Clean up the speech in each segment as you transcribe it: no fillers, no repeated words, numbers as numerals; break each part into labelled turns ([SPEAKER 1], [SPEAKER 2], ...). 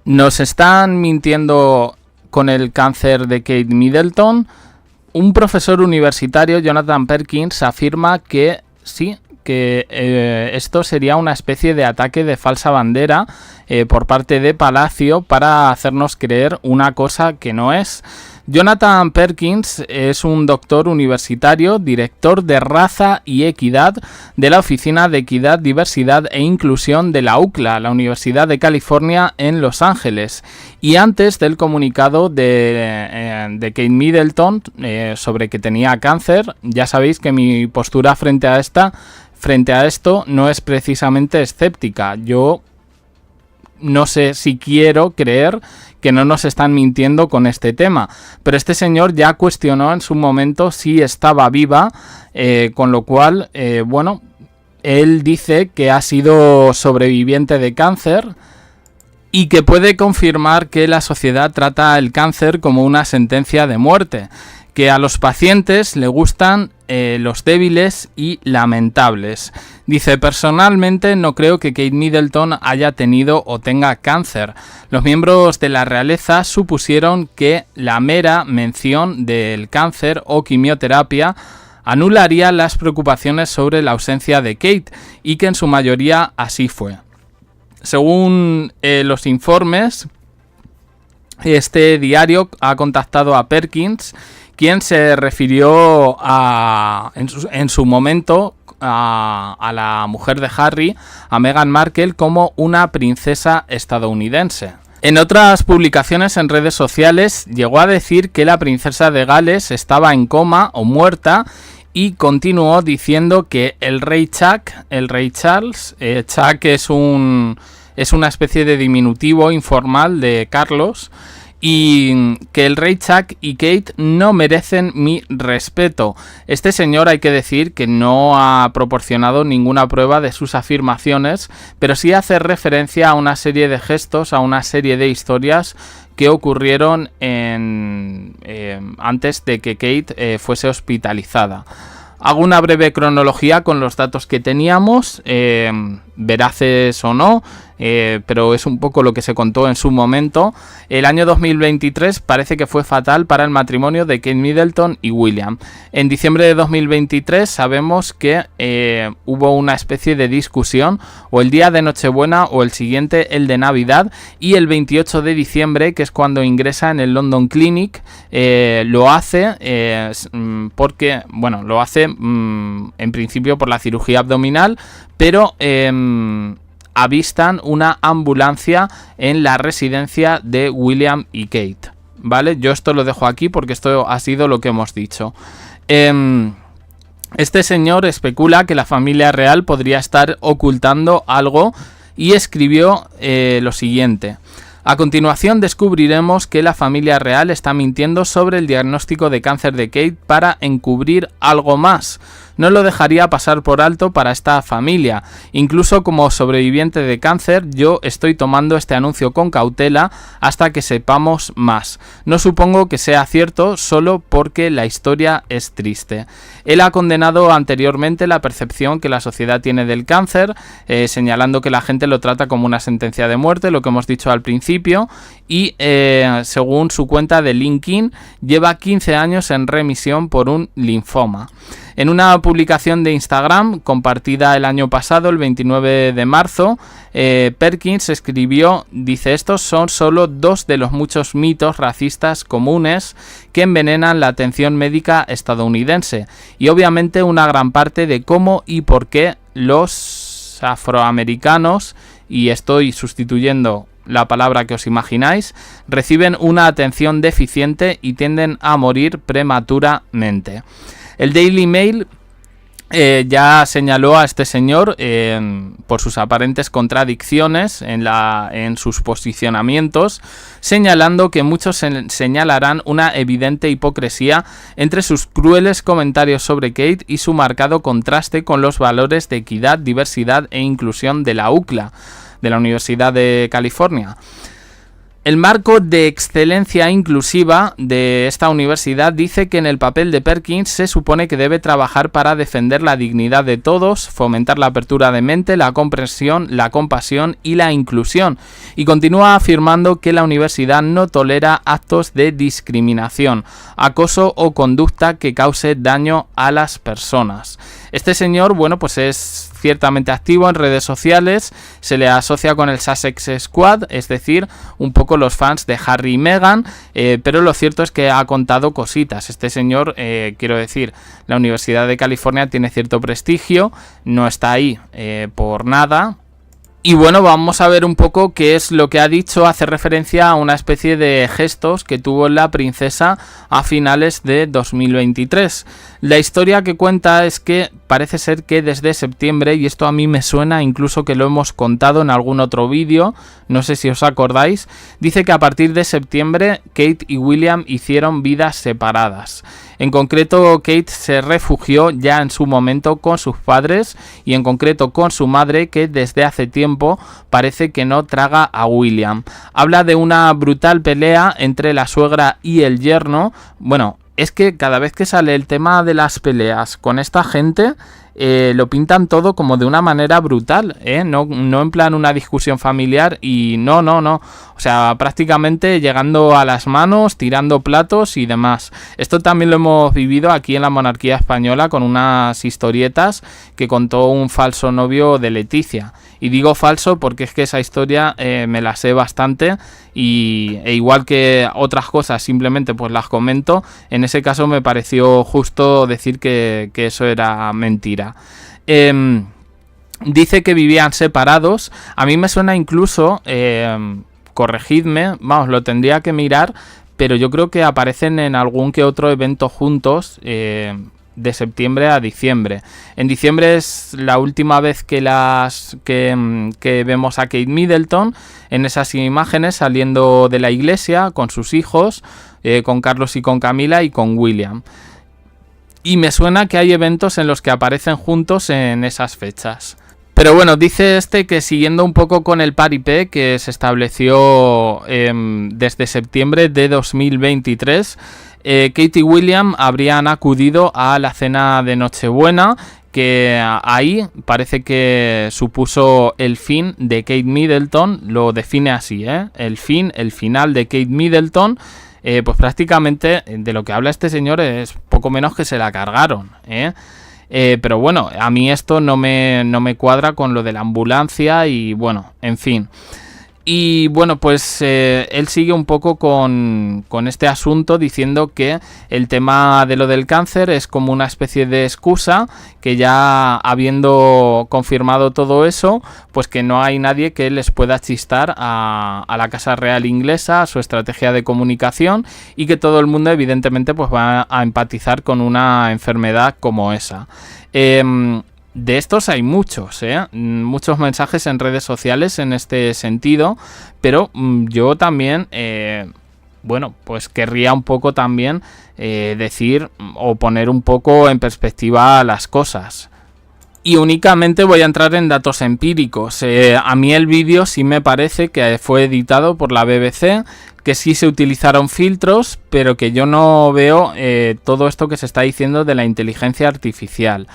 [SPEAKER 1] Nos están mintiendo con el cáncer de Kate Middleton. Un profesor universitario, Jonathan Perkins, afirma que sí, que esto sería una especie de ataque de falsa bandera por parte de Palacio para hacernos creer una cosa que no es. Jonathan Perkins es un doctor universitario, director de Raza y Equidad de la Oficina de Equidad, Diversidad e Inclusión de la UCLA, la Universidad de California en Los Ángeles. Y antes del comunicado de Kate Middleton sobre que tenía cáncer, ya sabéis que mi postura frente a esto no es precisamente escéptica. Yo no sé si quiero creer que no nos están mintiendo con este tema, pero este señor ya cuestionó en su momento si estaba viva, con lo cual, bueno, él dice que ha sido sobreviviente de cáncer y que puede confirmar que la sociedad trata el cáncer como una sentencia de muerte, que a los pacientes le gustan los débiles y lamentables. Dice, personalmente no creo que Kate Middleton haya tenido o tenga cáncer. Los miembros de la realeza supusieron que la mera mención del cáncer o quimioterapia anularía las preocupaciones sobre la ausencia de Kate, y que en su mayoría así fue. Según los informes, este diario ha contactado a Perkins, quien se refirió en su momento a la mujer de Harry, a Meghan Markle, como una princesa estadounidense. En otras publicaciones en redes sociales llegó a decir que la princesa de Gales estaba en coma o muerta, y continuó diciendo que el rey Charles, Chuck es una especie de diminutivo informal de Carlos, y que el rey Chuck y Kate no merecen mi respeto. Este señor, hay que decir que no ha proporcionado ninguna prueba de sus afirmaciones, pero sí hace referencia a una serie de gestos, a una serie de historias que ocurrieron antes de que Kate fuese hospitalizada. Hago una breve cronología con los datos que teníamos, veraces o no, pero es un poco lo que se contó en su momento. El año 2023 parece que fue fatal para el matrimonio de Kate Middleton y William. En diciembre de 2023 sabemos que hubo una especie de discusión, o el día de Nochebuena o el siguiente, el de Navidad, y el 28 de diciembre, que es cuando ingresa en el London Clinic, lo hace porque, bueno, lo hace en principio por la cirugía abdominal, pero avistan una ambulancia en la residencia de William y Kate, ¿vale? Yo esto lo dejo aquí porque esto ha sido lo que hemos dicho. Este señor especula que la familia real podría estar ocultando algo y escribió lo siguiente: a continuación descubriremos que la familia real está mintiendo sobre el diagnóstico de cáncer de Kate para encubrir algo más. No lo dejaría pasar por alto para esta familia. Incluso como sobreviviente de cáncer, yo estoy tomando este anuncio con cautela hasta que sepamos más. No supongo que sea cierto solo porque la historia es triste. Él ha condenado anteriormente la percepción que la sociedad tiene del cáncer, señalando que la gente lo trata como una sentencia de muerte, lo que hemos dicho al principio, y según su cuenta de LinkedIn, lleva 15 años en remisión por un linfoma. En una publicación de Instagram compartida el año pasado, el 29 de marzo, Perkins escribió, dice, estos son solo dos de los muchos mitos racistas comunes que envenenan la atención médica estadounidense, y obviamente una gran parte de cómo y por qué los afroamericanos, y estoy sustituyendo la palabra que os imagináis, reciben una atención deficiente y tienden a morir prematuramente. El Daily Mail ya señaló a este señor por sus aparentes contradicciones en sus posicionamientos, señalando que muchos señalarán una evidente hipocresía entre sus crueles comentarios sobre Kate y su marcado contraste con los valores de equidad, diversidad e inclusión de la UCLA, de la Universidad de California. El marco de excelencia inclusiva de esta universidad dice que en el papel de Perkins se supone que debe trabajar para defender la dignidad de todos, fomentar la apertura de mente, la comprensión, la compasión y la inclusión. Y continúa afirmando que la universidad no tolera actos de discriminación, acoso o conducta que cause daño a las personas. Este señor, bueno, pues es ciertamente activo en redes sociales, se le asocia con el Sussex Squad, es decir, un poco los fans de Harry y Meghan, pero lo cierto es que ha contado cositas. Este señor, quiero decir, la Universidad de California tiene cierto prestigio, no está ahí por nada. Y bueno, vamos a ver un poco qué es lo que ha dicho. Hace referencia a una especie de gestos que tuvo la princesa a finales de 2023. La historia que cuenta es que parece ser que desde septiembre, y esto a mí me suena incluso que lo hemos contado en algún otro vídeo, no sé si os acordáis, dice que a partir de septiembre Kate y William hicieron vidas separadas. En concreto, Kate se refugió ya en su momento con sus padres y en concreto con su madre, que desde hace tiempo parece que no traga a William. Habla de una brutal pelea entre la suegra y el yerno. Bueno, es que cada vez que sale el tema de las peleas con esta gente, lo pintan todo como de una manera brutal, no en plan una discusión familiar y no, o sea, prácticamente llegando a las manos, tirando platos y demás. Esto también lo hemos vivido aquí en la monarquía española con unas historietas que contó un falso novio de Leticia. Y digo falso porque es que esa historia me la sé bastante e igual que otras cosas simplemente pues las comento. En ese caso me pareció justo decir que eso era mentira. Dice que vivían separados. A mí me suena incluso, corregidme, vamos, lo tendría que mirar, pero yo creo que aparecen en algún que otro evento juntos, de septiembre a diciembre. En diciembre es la última vez que vemos a Kate Middleton en esas imágenes saliendo de la iglesia con sus hijos, con Carlos y con Camila y con William. Y me suena que hay eventos en los que aparecen juntos en esas fechas. Pero bueno, dice que siguiendo un poco con el paripé que se estableció desde septiembre de 2023, Kate y William habrían acudido a la cena de Nochebuena, que ahí parece que supuso el fin de Kate Middleton, lo define así, el final de Kate Middleton. Pues prácticamente de lo que habla este señor es poco menos que se la cargaron, pero bueno, a mí esto no me cuadra con lo de la ambulancia y bueno, en fin. Y bueno, pues él sigue un poco con este asunto diciendo que el tema de lo del cáncer es como una especie de excusa, que ya habiendo confirmado todo eso, pues que no hay nadie que les pueda chistar a la Casa Real inglesa, a su estrategia de comunicación, y que todo el mundo evidentemente pues va a empatizar con una enfermedad como esa. De estos hay muchos, muchos mensajes en redes sociales en este sentido, pero yo también, bueno, pues querría un poco también decir o poner un poco en perspectiva las cosas. Y únicamente voy a entrar en datos empíricos. A mí el vídeo sí me parece que fue editado por la BBC, que sí se utilizaron filtros, pero que yo no veo todo esto que se está diciendo de la inteligencia artificial.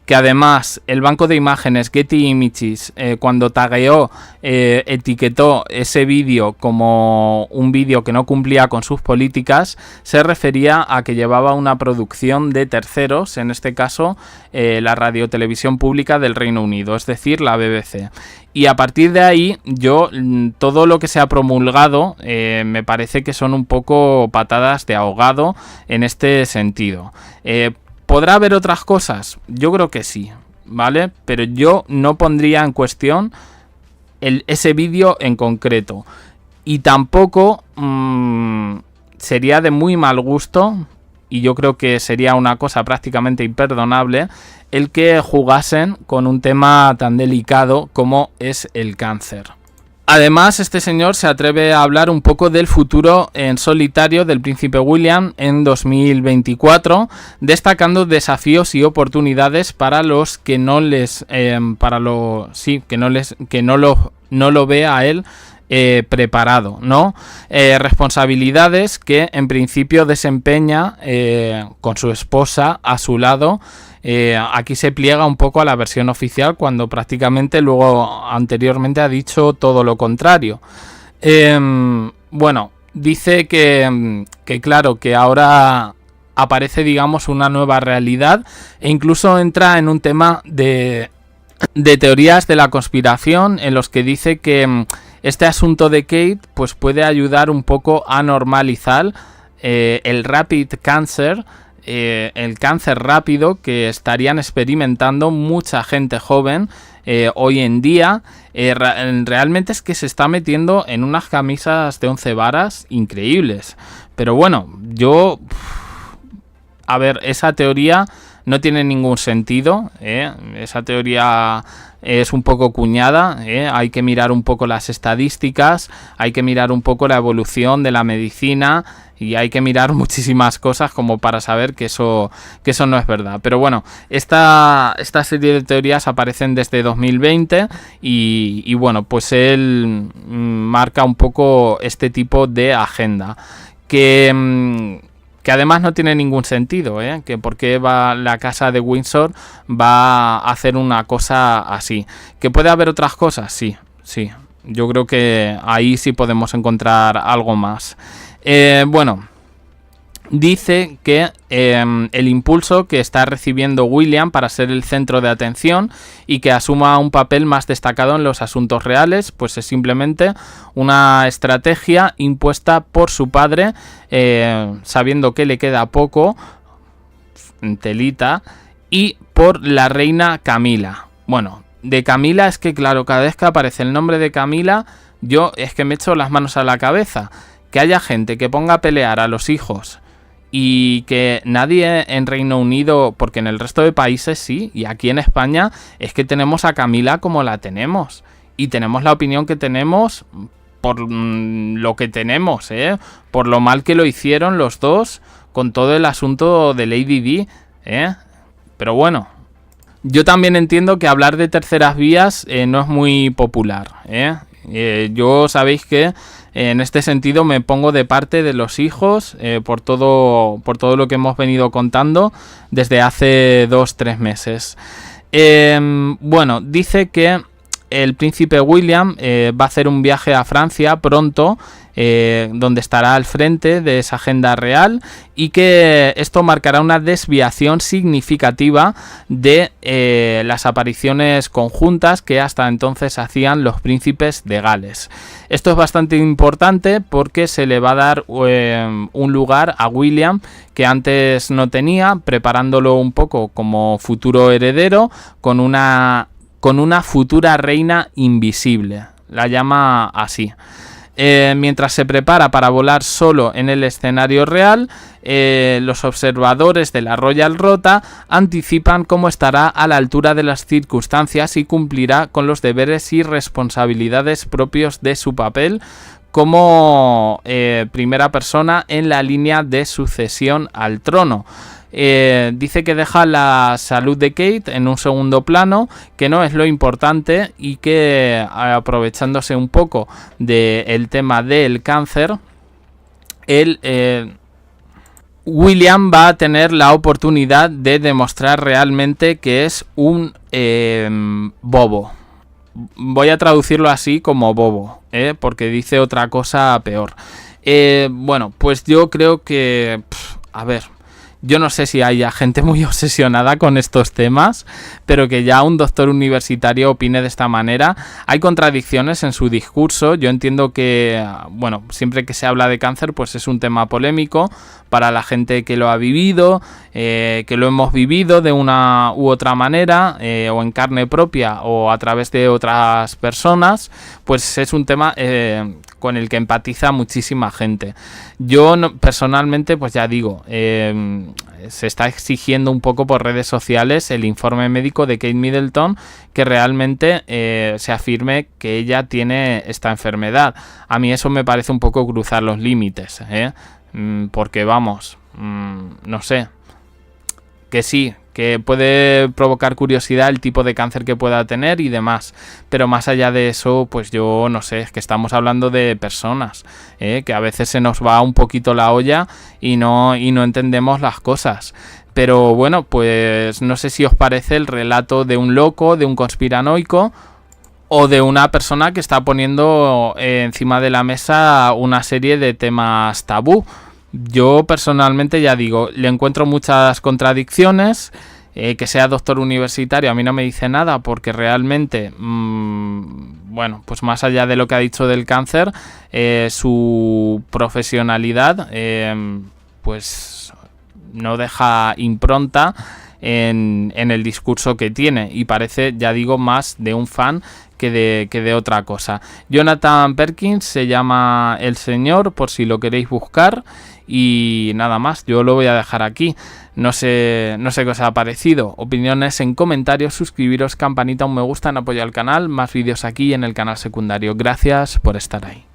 [SPEAKER 1] Que además el banco de imágenes Getty Images, cuando tagueó, etiquetó ese vídeo como un vídeo que no cumplía con sus políticas, se refería a que llevaba una producción de terceros, en este caso la radiotelevisión pública del Reino Unido, es decir, la BBC. Y a partir de ahí, yo todo lo que se ha promulgado me parece que son un poco patadas de ahogado en este sentido. ¿Podrá haber otras cosas? Yo creo que sí, ¿vale? Pero yo no pondría en cuestión ese vídeo en concreto. Y tampoco sería de muy mal gusto, y yo creo que sería una cosa prácticamente imperdonable, el que jugasen con un tema tan delicado como es el cáncer. Además, este señor se atreve a hablar un poco del futuro en solitario del príncipe William en 2024, destacando desafíos y oportunidades para los que no lo ve a él preparado, ¿no? Responsabilidades que en principio desempeña con su esposa a su lado. Aquí se pliega un poco a la versión oficial cuando prácticamente luego anteriormente ha dicho todo lo contrario. Bueno, dice que claro, que ahora aparece, digamos, una nueva realidad e incluso entra en un tema de teorías de la conspiración en los que dice que este asunto de Kate pues puede ayudar un poco a normalizar el rapid cancer, el cáncer rápido que estarían experimentando mucha gente joven hoy en día. Realmente es que se está metiendo en unas camisas de 11 varas increíbles. Pero bueno, a ver, esa teoría no tiene ningún sentido, esa teoría es un poco cuñada, hay que mirar un poco las estadísticas, hay que mirar un poco la evolución de la medicina y hay que mirar muchísimas cosas como para saber que eso no es verdad. Pero bueno, esta serie de teorías aparecen desde 2020 y bueno, pues él marca un poco este tipo de agenda que además no tiene ningún sentido, que por qué la casa de Windsor va a hacer una cosa así. ¿Que puede haber otras cosas? Sí. Yo creo que ahí sí podemos encontrar algo más. Bueno, dice que el impulso que está recibiendo William para ser el centro de atención y que asuma un papel más destacado en los asuntos reales, pues es simplemente una estrategia impuesta por su padre, sabiendo que le queda poco, telita, y por la reina Camila. Bueno, de Camila es que claro, cada vez que aparece el nombre de Camila, yo es que me echo las manos a la cabeza. Que haya gente que ponga a pelear a los hijos y que nadie en Reino Unido, porque en el resto de países sí, y aquí en España es que tenemos a Camila como la tenemos y tenemos la opinión que tenemos por lo que tenemos, por lo mal que lo hicieron los dos con todo el asunto de Lady Di, pero bueno, yo también entiendo que hablar de terceras vías no es muy popular, yo sabéis que en este sentido me pongo de parte de los hijos por todo lo que hemos venido contando desde hace 2-3 meses. Bueno, dice que el príncipe William va a hacer un viaje a Francia pronto, donde estará al frente de esa agenda real y que esto marcará una desviación significativa de las apariciones conjuntas que hasta entonces hacían los príncipes de Gales. Esto es bastante importante porque se le va a dar un lugar a William que antes no tenía, preparándolo un poco como futuro heredero con una futura reina invisible. La llama así. Mientras se prepara para volar solo en el escenario real, los observadores de la Royal Rota anticipan cómo estará a la altura de las circunstancias y cumplirá con los deberes y responsabilidades propios de su papel como primera persona en la línea de sucesión al trono. Dice que deja la salud de Kate en un segundo plano, que no es lo importante y que aprovechándose un poco del tema del cáncer, William va a tener la oportunidad de demostrar realmente que es un bobo. Voy a traducirlo así como bobo, porque dice otra cosa peor. Bueno, pues yo creo que... a ver... Yo no sé si haya gente muy obsesionada con estos temas, pero que ya un doctor universitario opine de esta manera. Hay contradicciones en su discurso. Yo entiendo que, bueno, siempre que se habla de cáncer, pues es un tema polémico para la gente que lo ha vivido, que lo hemos vivido de una u otra manera, o en carne propia o a través de otras personas, pues es un tema con el que empatiza muchísima gente. Yo personalmente, pues ya digo, se está exigiendo un poco por redes sociales el informe médico de Kate Middleton, que realmente se afirme que ella tiene esta enfermedad. A mí eso me parece un poco cruzar los límites, porque vamos, no sé, que sí, que puede provocar curiosidad el tipo de cáncer que pueda tener y demás, pero más allá de eso, pues yo no sé, es que estamos hablando de personas, que a veces se nos va un poquito la olla y no entendemos las cosas. Pero bueno, pues no sé si os parece el relato de un loco, de un conspiranoico o de una persona que está poniendo encima de la mesa una serie de temas tabú. Yo personalmente, ya digo, le encuentro muchas contradicciones. Que sea doctor universitario a mí no me dice nada, porque realmente, bueno, pues más allá de lo que ha dicho del cáncer, su profesionalidad, pues no deja impronta en el discurso que tiene, y parece, ya digo, más de un fan que de otra cosa. Jonathan Perkins se llama El Señor, por si lo queréis buscar, y nada más, yo lo voy a dejar aquí. No sé qué os ha parecido. Opiniones en comentarios, suscribiros, campanita, un me gusta, en apoyo al canal, más vídeos aquí en el canal secundario. Gracias por estar ahí.